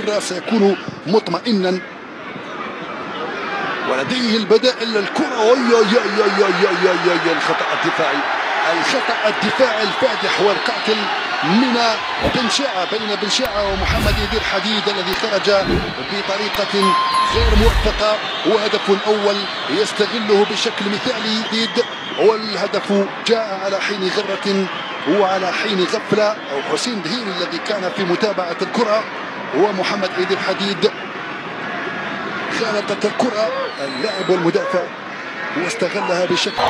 مرة سيكون مطمئنا ولديه البدائل. الكرة الخطأ الدفاعي، الخطأ الدفاعي الفادح والقاتل من بن شاعة، بين بن شاعة ومحمد إيدير حديد الذي خرج بطريقة غير موفقة. وهدف أول يستغله بشكل مثالي حديد، والهدف جاء على حين غرة وعلى حين غفلة. أو حسين دهين الذي كان في متابعة الكرة ومحمد إيدير حديد خالطت الكرة اللاعب والمدافع واستغلها بشكل